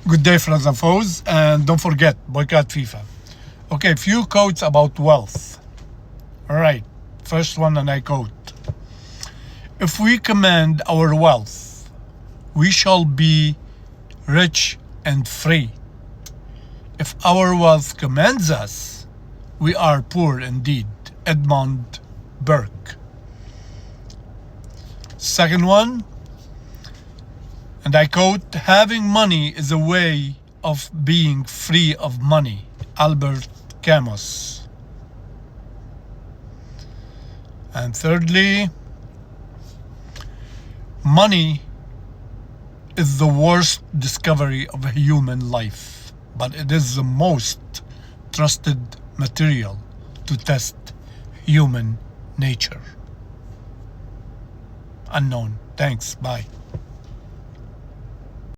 Good day, friends and foes, and don't forget, boycott FIFA. Okay, few quotes about wealth. All right, first one, and I quote: "If we command our wealth, we shall be rich and free. If our wealth commands us, we are poor indeed." Edmund Burke. Second one, and I quote: "Having money is a way of being free of money." Albert Camus. And thirdly, money is the worst discovery of human life, but it is the most trusted material to test human nature. Unknown. Thanks. Bye.